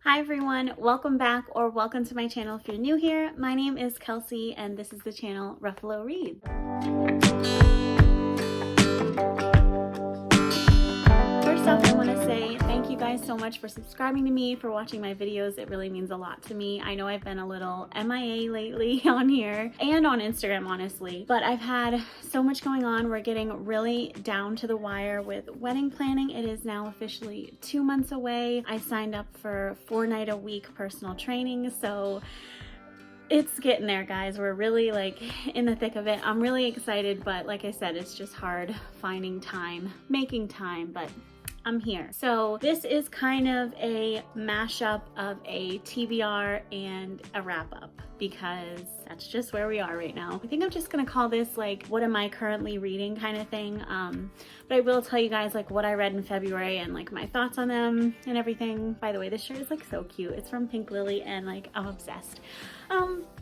Hi everyone, welcome back or welcome to my channel if you're new here. My name is Kelsey and this is the channel Ruffalo Reads. First off, I want to say thank you guys so much for subscribing to me, for watching my videos. It really means a lot to me. I know I've been a little MIA lately on here and on Instagram, honestly, but I've had so much going on. We're getting really down to the wire with wedding planning. It is now officially 2 months away. I signed up for 4-night-a-week personal training, so it's getting there, guys. We're really like in the thick of it. I'm really excited, but like I said, it's just hard finding time, making time, but I'm here. So this is kind of a mashup of a TBR and a wrap-up because that's just where we are right now. I think I'm just gonna call this like what am I currently reading kind of thing. But I will tell you guys like what I read in February and like my thoughts on them and everything. By the way, this shirt is like so cute. It's from Pink Lily and like I'm obsessed.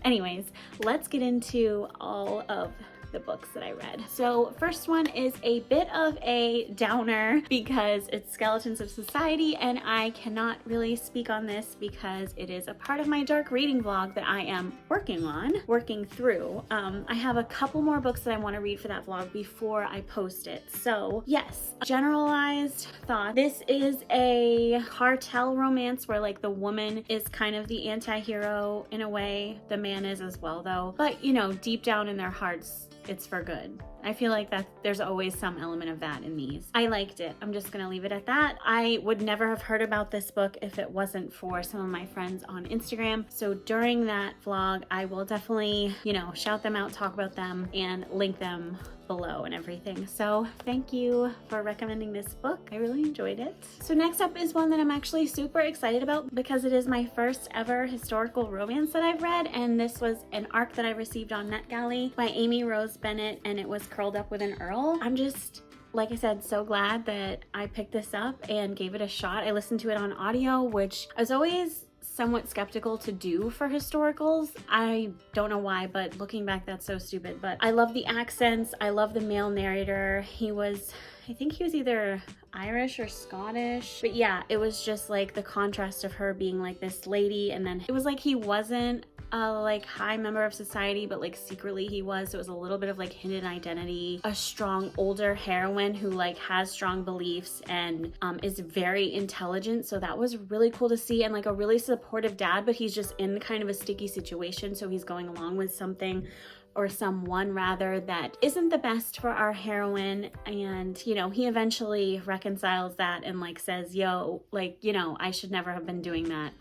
Anyways, let's get into all of the books that I read. So first one is a bit of a downer because it's Skeletons of Society, and I cannot really speak on this because it is a part of my dark reading vlog that I am working through. I have a couple more books that I want to read for that vlog before I post it. So yes, generalized thought. This is a cartel romance where like the woman is kind of the anti-hero in a way. The man is as well though, but you know, deep down in their hearts, it's for good. I feel like that there's always some element of that in these. I liked it. I'm just gonna leave it at that. I would never have heard about this book if it wasn't for some of my friends on Instagram. So during that vlog, I will definitely, you know, shout them out, talk about them, and link them below and everything. So thank you for recommending this book. I really enjoyed it. So next up is one that I'm actually super excited about because it is my first ever historical romance that I've read, and this was an ARC that I received on NetGalley by Amy Rose Bennett, and it was Curled Up with an Earl. I'm just, like I said, so glad that I picked this up and gave it a shot. I listened to it on audio, which I was always somewhat skeptical to do for historicals. I don't know why, but looking back, that's so stupid. But I love the accents. I love the male narrator. I think he was either Irish or Scottish. But yeah, it was just like the contrast of her being like this lady, and then it was like he wasn't a like high member of society, but like secretly he was. So it was a little bit of like hidden identity. A strong older heroine who like has strong beliefs and is very intelligent. So that was really cool to see, and like a really supportive dad, but he's just in kind of a sticky situation. So he's going along with something or someone rather that isn't the best for our heroine, and you know, he eventually reconciles that and like says, yo, like, you know, I should never have been doing that.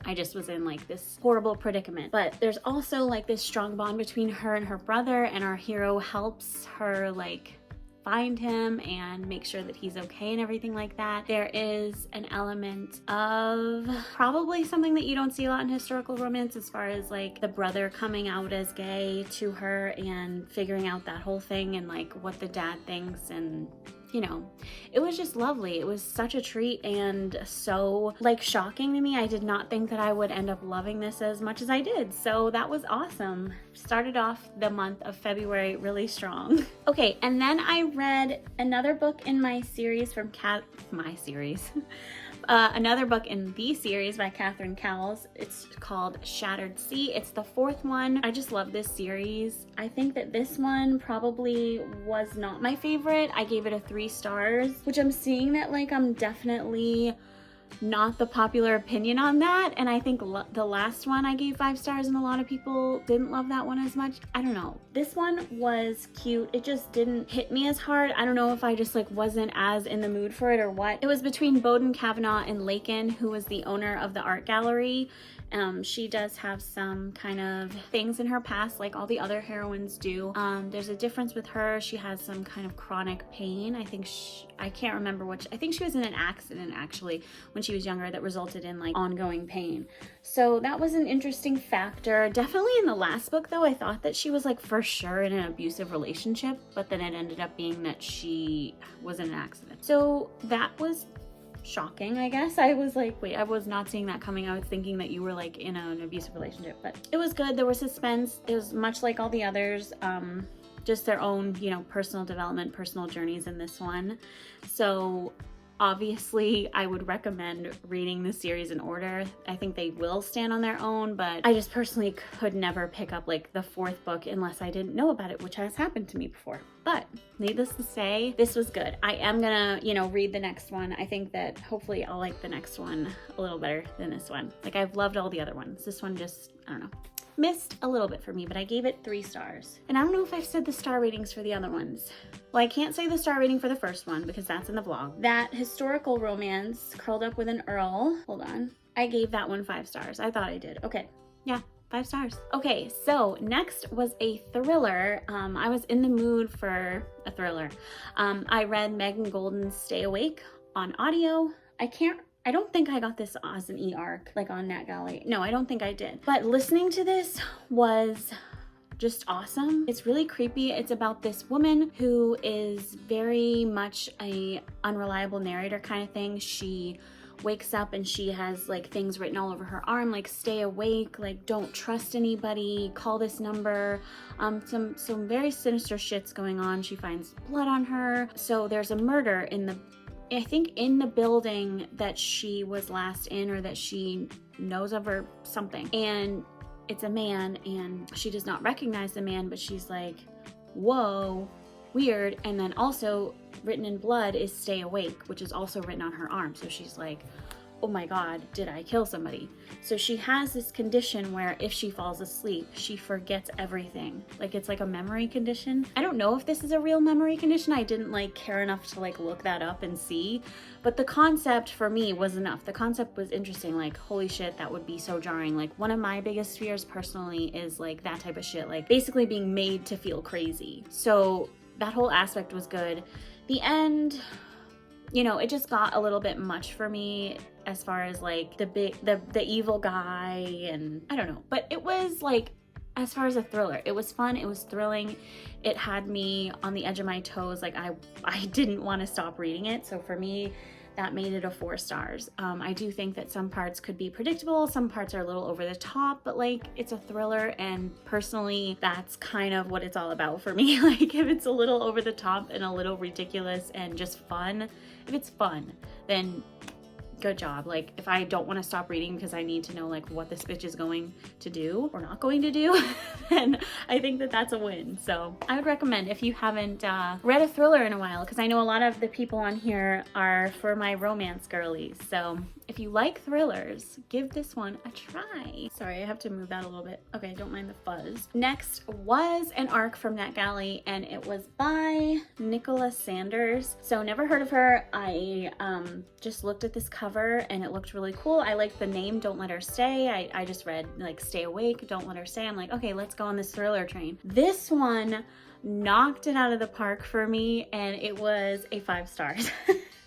I just was in like this horrible predicament. But there's also like this strong bond between her and her brother, and our hero helps her like find him and make sure that he's okay and everything like that. There is an element of probably something that you don't see a lot in historical romance, as far as like the brother coming out as gay to her and figuring out that whole thing and like what the dad thinks, and you know, it was just lovely. It was such a treat and so like shocking to me. I did not think that I would end up loving this as much as I did. So that was awesome. Started off the month of February really strong. Okay, and then I read another book in my series from another book in the series by Catherine Cowles. It's called Shattered Sea. It's the 4th one. I just love this series. I think that this one probably was not my favorite. I gave it a 3 stars, which I'm seeing that like I'm definitely not the popular opinion on that, and I think the last one I gave 5 stars and a lot of people didn't love that one as much. I don't know. This one was cute. It just didn't hit me as hard. I don't know if I just like wasn't as in the mood for it or what. It was between Bowden Kavanaugh and Lakin, who was the owner of the art gallery. She does have some kind of things in her past like all the other heroines do. There's a difference with her. She has some kind of chronic pain. I can't remember which. I think she was in an accident actually when she was younger that resulted in like ongoing pain. So that was an interesting factor. Definitely in the last book though, I thought that she was like for sure in an abusive relationship, but then it ended up being that she was in an accident. So that was shocking, I guess. I was like, wait, I was not seeing that coming. I was thinking that you were like in an abusive relationship, but it was good. There was suspense. It was much like all the others. Just their own, you know, personal development, personal journeys in this one. So Obviously, I would recommend reading the series in order. I think they will stand on their own, but I just personally could never pick up like the 4th book unless I didn't know about it, which has happened to me before. But needless to say, this was good. I am gonna, read the next one. I think that hopefully I'll like the next one a little better than this one. Like, I've loved all the other ones. This one just, I don't know, missed a little bit for me, but I gave it 3 stars. And I don't know if I've said the star ratings for the other ones. Well, I can't say the star rating for the first one because that's in the vlog. That historical romance, Curled Up with an Earl. Hold on. I gave that one 5 stars. I thought I did. Okay. Yeah. 5 stars. Okay, so next was a thriller. I was in the mood for a thriller. I read Megan Golden's Stay Awake on audio. I don't think I got this as an e-arc, like on NetGalley. No, I don't think I did. But listening to this was just awesome. It's really creepy. It's about this woman who is very much a unreliable narrator kind of thing. She wakes up and she has like things written all over her arm, like stay awake, like don't trust anybody, call this number. Some very sinister shit's going on. She finds blood on her. So there's a murder I think in the building that she was last in, or that she knows of, or something. And it's a man, and she does not recognize the man, but she's like, whoa, weird. And then also written in blood is stay awake, which is also written on her arm. So she's like, oh my God, did I kill somebody? So she has this condition where if she falls asleep, she forgets everything. Like, it's like a memory condition. I don't know if this is a real memory condition. I didn't like care enough to like look that up and see, but the concept for me was enough. The concept was interesting. Like, holy shit, that would be so jarring. Like, one of my biggest fears personally is like that type of shit, like basically being made to feel crazy. So that whole aspect was good. The end, it just got a little bit much for me as far as like the evil guy, and I don't know, but it was like, as far as a thriller, it was fun, it was thrilling, it had me on the edge of my toes. Like, I didn't want to stop reading it. So for me, that made it a 4 stars. I do think that some parts could be predictable, some parts are a little over the top, but like, it's a thriller, and personally, that's kind of what it's all about for me. Like, if it's a little over the top and a little ridiculous and just fun, if it's fun, then good job. Like, if I don't want to stop reading because I need to know like what this bitch is going to do or not going to do, then I think that that's a win. So I would recommend, if you haven't read a thriller in a while, because I know a lot of the people on here are for my romance girlies. So if you like thrillers, give this one a try. Sorry, I have to move that a little bit. Okay, don't mind the fuzz. Next was an arc from NetGalley, and it was by Nicola Sanders. So never heard of her. I just looked at this cover and it looked really cool. I liked the name, Don't Let Her Stay. I just read like Stay Awake, Don't Let Her Stay. I'm like, okay, let's go on this thriller train. This one knocked it out of the park for me, and it was a 5 stars.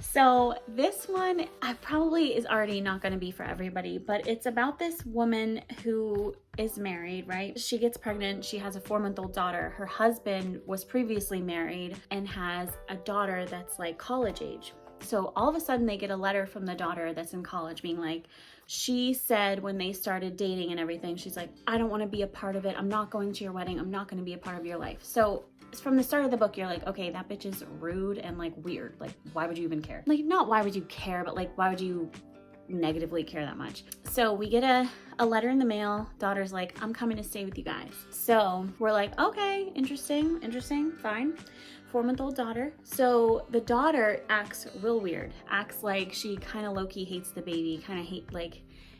So this one probably is already not going to be for everybody, but it's about this woman who is married, right? She gets pregnant. She has a 4-month-old daughter. Her husband was previously married and has a daughter that's like college age. So all of a sudden they get a letter from the daughter that's in college being like, she said when they started dating and everything, she's like, I don't want to be a part of it. I'm not going to your wedding. I'm not going to be a part of your life. So from the start of the book, you're like, okay, that bitch is rude and like weird. Like, why would you even care? Like, not why would you care, but like, why would you negatively care that much? So we get a letter in the mail. Daughter's like, I'm coming to stay with you guys. So we're like, okay, interesting, fine. 4-month-old daughter. So the daughter acts real weird, acts like she kind of low-key hates the baby,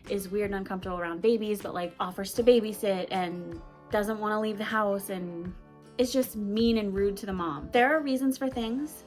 is weird and uncomfortable around babies, but like offers to babysit and doesn't want to leave the house, and is just mean and rude to the mom. There are reasons for things.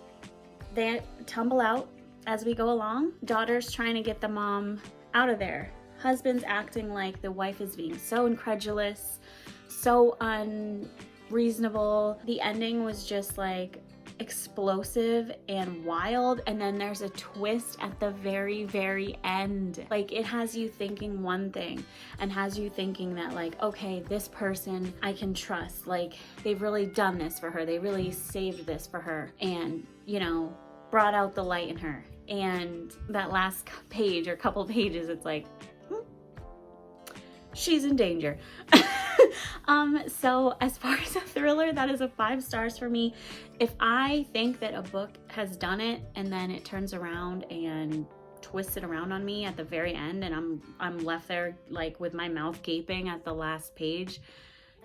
They tumble out as we go along. Daughter's trying to get the mom out of there. Husband's acting like the wife is being so incredulous, so unreasonable. The ending was just like explosive and wild, and then there's a twist at the very, very end. Like, it has you thinking one thing and has you thinking that like, okay, this person I can trust, like they've really done this for her, they really saved this for her, and brought out the light in her. And that last page or couple pages, it's like, she's in danger. So as far as a thriller, that is a 5 stars for me. If I think that a book has done it and then it turns around and twists it around on me at the very end and I'm left there like with my mouth gaping at the last page,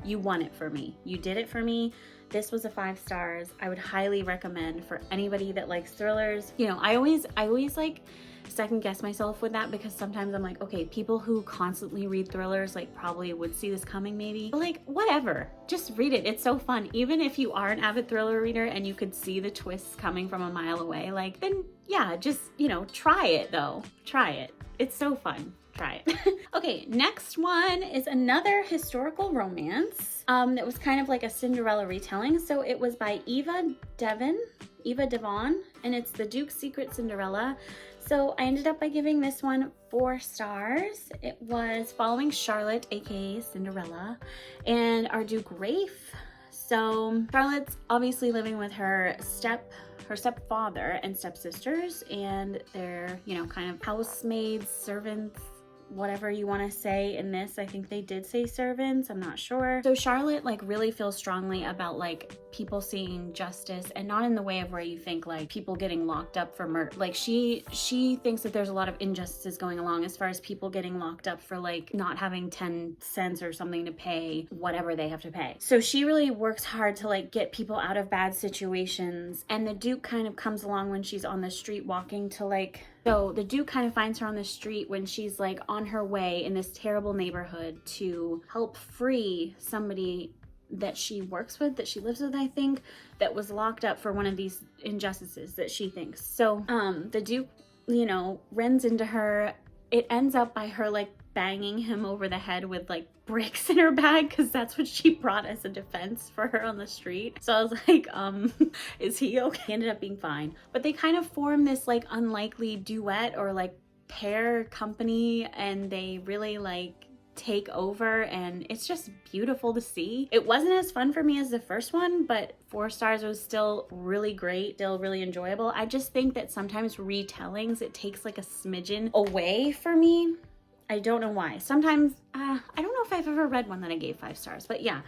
you won it for me. You did it for me. This was a 5 stars. I would highly recommend for anybody that likes thrillers. You know, I always like second guess myself with that, because sometimes I'm like, okay, people who constantly read thrillers like probably would see this coming maybe, but like whatever, just read it. It's so fun. Even if you are an avid thriller reader and you could see the twists coming from a mile away, like then yeah, just, you know, try it though. Try it. It's so fun. Try it. Okay, next one is another historical romance that was kind of like a Cinderella retelling. So it was by Eva Devon, and it's The Duke's Secret Cinderella. So I ended up by giving this one 4 stars. It was following Charlotte, aka Cinderella, and our Duke Rafe. So Charlotte's obviously living with her stepfather and stepsisters, and they're, you know, kind of housemaids, servants, whatever you want to say in this. I think they did say servants, I'm not sure. So Charlotte like really feels strongly about like people seeing justice, and not in the way of where you think like people getting locked up for murder. Like she thinks that there's a lot of injustices going along as far as people getting locked up for like not having 10 cents or something to pay whatever they have to pay. So she really works hard to like get people out of bad situations, and the Duke kind of comes along when she's on the street walking to like, so the Duke kind of finds her on the street when she's like on her way in this terrible neighborhood to help free somebody that she works with, that she lives with, I think, that was locked up for one of these injustices that she thinks. So the Duke, you know, runs into her. It ends up by her like banging him over the head with like bricks in her bag, because that's what she brought as a defense for her on the street. So I was like, is he okay? He ended up being fine. But they kind of form this like unlikely duet or like pair company, and they really like take over, and it's just beautiful to see. It wasn't as fun for me as the first one, but 4 stars was still really great, still really enjoyable. I just think that sometimes retellings, it takes like a smidgen away for me. I don't know why. Sometimes, I don't know if I've ever read one that I gave 5 stars, but yeah,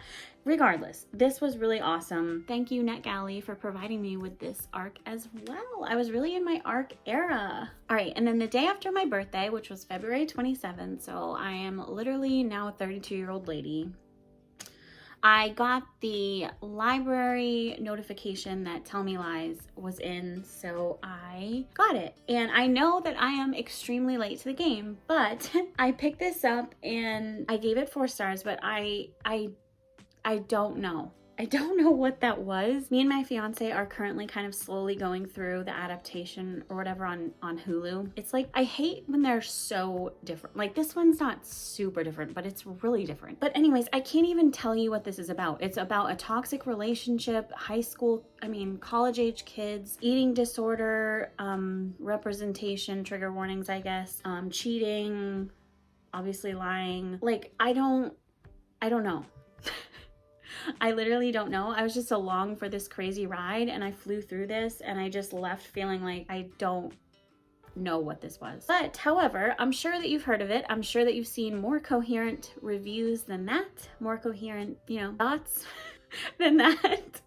regardless, this was really awesome. Thank you, NetGalley, for providing me with this arc as well. I was really in my arc era. All right, and then the day after my birthday, which was February 27th, so I am literally now a 32-year-old lady, I got the library notification that Tell Me Lies was in, so I got it. And I know that I am extremely late to the game, but I picked this up and I gave it 4 stars, but I don't know. I don't know what that was. Me and my fiance are currently kind of slowly going through the adaptation or whatever on Hulu. It's like, I hate when they're so different. Like this one's not super different, but it's really different. But anyways, I can't even tell you what this is about. It's about a toxic relationship, college age kids, eating disorder, representation, trigger warnings, I guess, cheating, obviously lying. Like, I don't know. I literally don't know. I was just along for this crazy ride, and I flew through this, and I just left feeling like I don't know what this was. But however, I'm sure that you've heard of it. I'm sure that you've seen more coherent reviews than that, more coherent, you know, thoughts than that.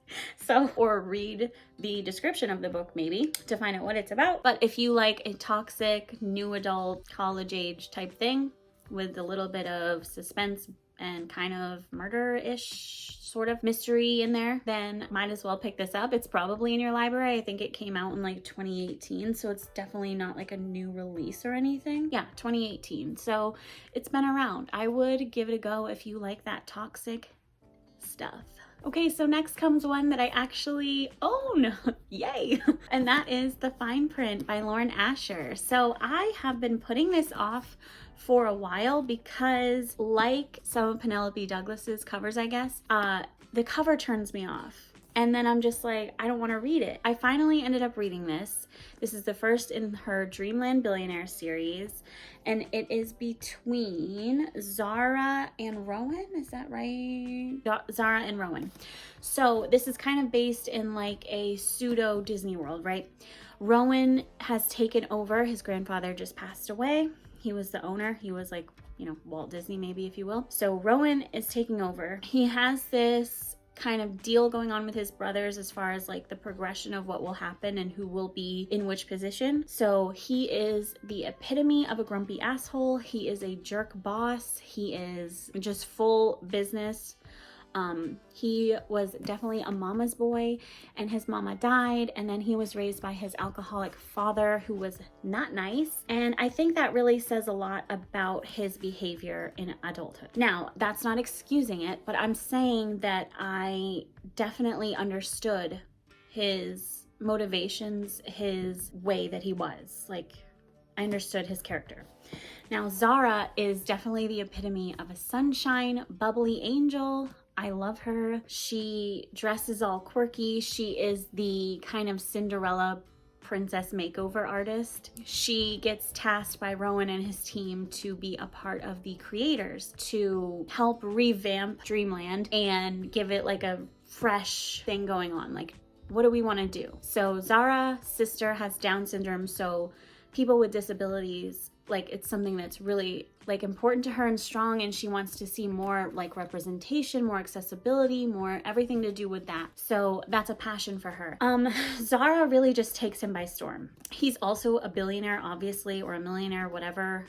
So, or read the description of the book maybe to find out what it's about. But if you like a toxic, new adult, college age type thing with a little bit of suspense and kind of murder-ish sort of mystery in there, then might as well pick this up. It's probably in your library. I think it came out in like 2018, so it's definitely not like a new release or anything. Yeah, 2018. So it's been around. I would give it a go if you like that toxic stuff. Okay, so next comes one that I actually own. Yay! And that is The Fine Print by Lauren Asher. So I have been putting this off for a while because, like some of Penelope Douglas's covers, I guess, the cover turns me off. And then I'm just like, I don't want to read it. I finally ended up reading this. This is the first in her Dreamland Billionaire series, and it is between Zara and Rowan. Is that right? Zara and Rowan. So this is kind of based in like a pseudo Disney World, right? Rowan has taken over. His grandfather just passed away, He was the owner. He was like, you know, Walt Disney maybe, if you will. So Rowan is taking over. He has this kind of deal going on with his brothers as far as like the progression of what will happen and who will be in which position. So he is the epitome of a grumpy asshole. He is a jerk boss. He is just full business. He was definitely a mama's boy, and his mama died, and then he was raised by his alcoholic father, who was not nice. And I think that really says a lot about his behavior in adulthood. Now, that's not excusing it, but I'm saying that I definitely understood his motivations, his way that he was. Like, I understood his character. Now, Zara is definitely the epitome of a sunshine, bubbly angel. I love her. She dresses all quirky. She is the kind of Cinderella princess makeover artist. She gets tasked by Rowan and his team to be a part of the creators to help revamp Dreamland and give it like a fresh thing going on. Like, what do we want to do? So Zara's sister has Down syndrome, so people with disabilities, like, it's something that's really like important to her and strong, and she wants to see more like representation, more accessibility, more everything to do with that. So that's a passion for her. Zara really just takes him by storm. He's also a billionaire, obviously, or a millionaire, whatever.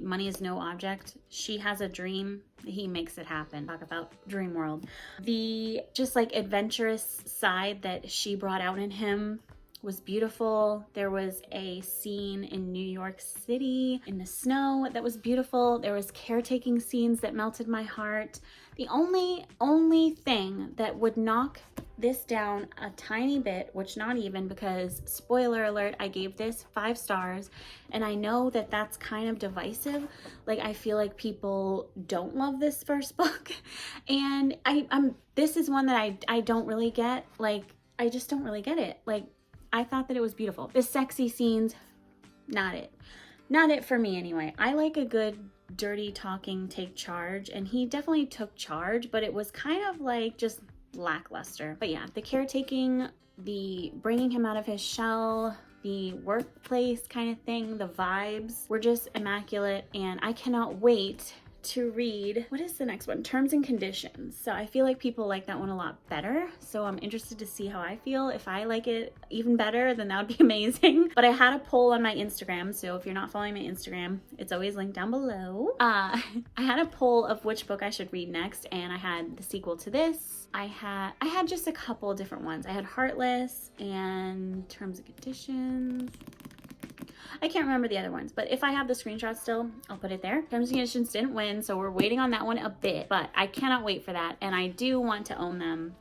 Money is no object. She has a dream. He makes it happen. Talk about dream world. The just like adventurous side that she brought out in him was beautiful. There was a scene in New York City in the snow that was beautiful. There was caretaking scenes that melted my heart. The only thing that would knock this down a tiny bit, which not even, because spoiler alert, I gave this 5 stars, and I know that that's kind of divisive. Like, I feel like people don't love this first book, and this is one that I don't really get. Like, I just don't really get it. Like, I thought that it was beautiful. The sexy scenes, not it. Not it for me anyway. I like a good dirty talking take charge, and he definitely took charge, but it was kind of like just lackluster. But yeah, the caretaking, the bringing him out of his shell, the workplace kind of thing, the vibes were just immaculate, and I cannot wait to read, what is the next one? Terms and Conditions. So I feel like people like that one a lot better. So I'm interested to see how I feel. If I like it even better, then that would be amazing. But I had a poll on my Instagram. So if you're not following my Instagram, it's always linked down below. I had a poll of which book I should read next, and I had the sequel to this. I had just a couple different ones. I had Heartless and Terms and Conditions. I can't remember the other ones, but if I have the screenshot still, I'll put it there. Terms and Conditions didn't win, so we're waiting on that one a bit, but I cannot wait for that, and I do want to own them.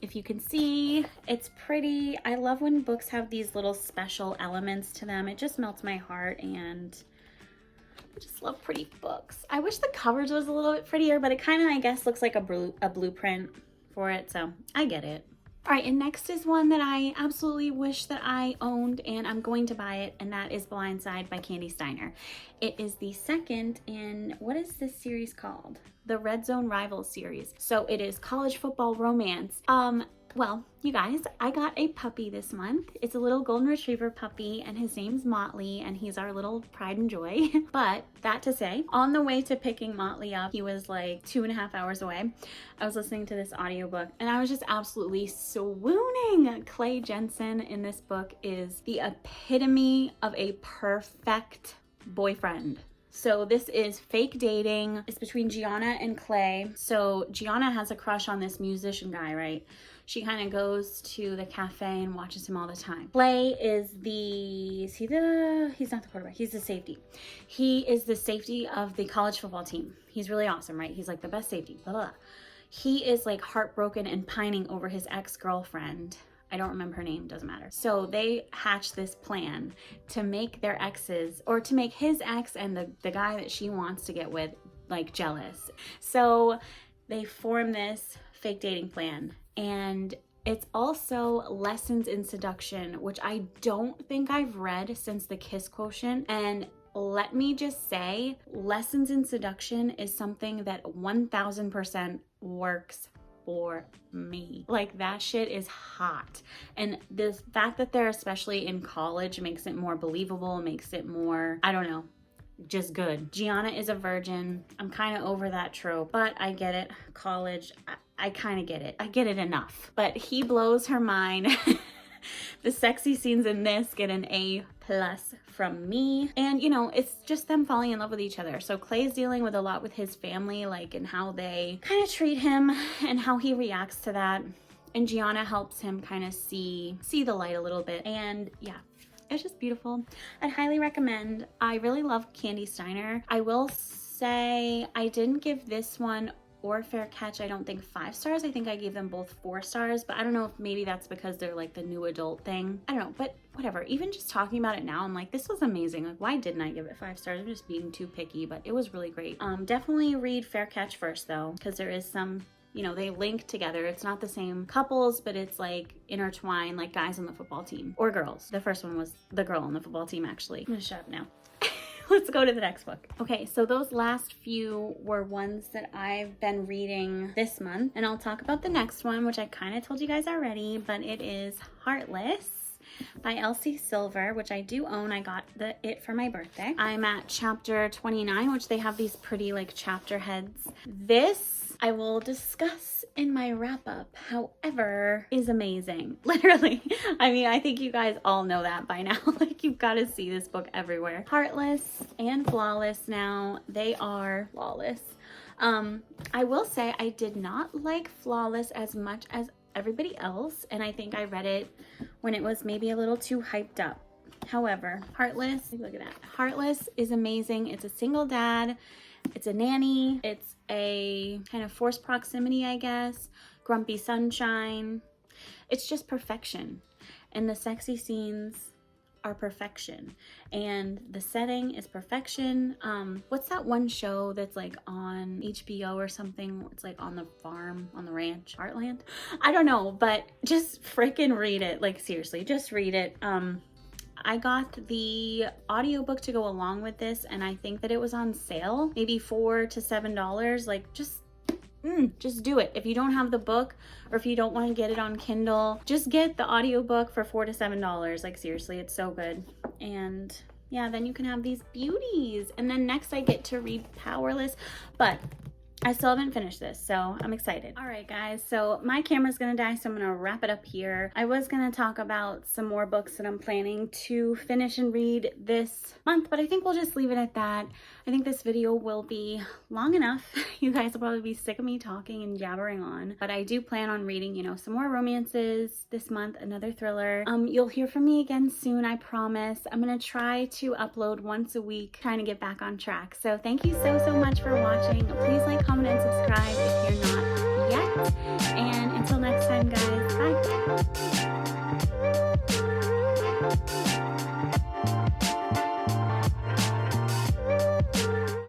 If you can see, it's pretty. I love when books have these little special elements to them. It just melts my heart, and I just love pretty books. I wish the covers was a little bit prettier, but it kind of, I guess, looks like a blueprint for it, so I get it. All right, and next is one that I absolutely wish that I owned, and I'm going to buy it, and that is Blindside by Candy Steiner. It is the second in, what is this series called? The Red Zone Rivals series. So it is college football romance. Well, you guys, I got a puppy this month. It's a little golden retriever puppy, and his name's Motley, and he's our little pride and joy. But that to say, on the way to picking Motley up, he was like 2.5 hours away. I was listening to this audiobook, and I was just absolutely swooning. Clay Jensen in this book is the epitome of a perfect boyfriend. So this is fake dating. It's between Gianna and Clay. So Gianna has a crush on this musician guy, right? She kind of goes to the cafe and watches him all the time. Clay is he's not the quarterback, he's the safety. He is the safety of the college football team. He's really awesome, right? He's like the best safety, blah, blah, blah. He is like heartbroken and pining over his ex-girlfriend. I don't remember her name, doesn't matter. So they hatch this plan to make their exes, or to make his ex and the guy that she wants to get with, like, jealous. So they form this fake dating plan, and it's also Lessons in Seduction, which I don't think I've read since The Kiss Quotient. And let me just say, Lessons in Seduction is something that 1000% works for me. Like, that shit is hot. And the fact that they're especially in college makes it more believable, makes it more, I don't know, just good. Gianna is a virgin. I'm kind of over that trope, but I get it. College, I kind of get it. I get it enough. But he blows her mind. The sexy scenes in this get an A+ from me. And you know, it's just them falling in love with each other. So Clay's dealing with a lot with his family, like, and how they kind of treat him and how he reacts to that. And Gianna helps him kind of see the light a little bit. And yeah, it's just beautiful. I'd highly recommend. I really love Candy Steiner. I will say I didn't give this one or Fair Catch, I don't think 5 stars. I think I gave them both 4 stars, but I don't know if maybe that's because they're like the new adult thing. I don't know, but whatever. Even just talking about it now, I'm like, this was amazing. Like, why didn't I give it 5 stars? I'm just being too picky, but it was really great. Definitely read Fair Catch first though, because there is some, you know, they link together. It's not the same couples, but it's like intertwined, like guys on the football team or girls. The first one was the girl on the football team, actually. I'm gonna shut up now. Let's go to the next book. Okay, so those last few were ones that I've been reading this month, and I'll talk about the next one, which I kind of told you guys already, but it is Heartless by Elsie Silver, which I do own. I got it for my birthday. I'm at chapter 29, which they have these pretty like chapter heads. This I will discuss in my wrap up, however, is amazing. Literally. I mean, I think you guys all know that by now. Like, you've got to see this book everywhere. Heartless and Flawless now. They are flawless. I will say I did not like Flawless as much as everybody else, and I think I read it when it was maybe a little too hyped up. However, Heartless, look at that. Heartless is amazing. It's a single dad. It's a nanny. It's a kind of forced proximity, I guess. Grumpy sunshine. It's just perfection. And the sexy scenes are perfection. And the setting is perfection. What's that one show that's like on HBO or something? It's like on the farm, on the ranch, Heartland? I don't know, but just freaking read it. Like, seriously, just read it. I got the audiobook to go along with this, and I think that it was on sale, maybe $4 to $7. Like, just do it. If you don't have the book, or if you don't want to get it on Kindle, just get the audiobook for $4 to $7. Like, seriously, it's so good. And yeah, then you can have these beauties. And then next I get to read Powerless, but I still haven't finished this, so I'm excited. All right, guys, so my camera's gonna die, so I'm gonna wrap it up here. I was gonna talk about some more books that I'm planning to finish and read this month, but I think we'll just leave it at that. I think this video will be long enough. You guys will probably be sick of me talking and jabbering on, but I do plan on reading, you know, some more romances this month, another thriller. You'll hear from me again soon, I promise. I'm gonna try to upload once a week, trying to get back on track. So thank you so much for watching. Please like, comment, and subscribe if you're not yet. And until next time, guys, bye.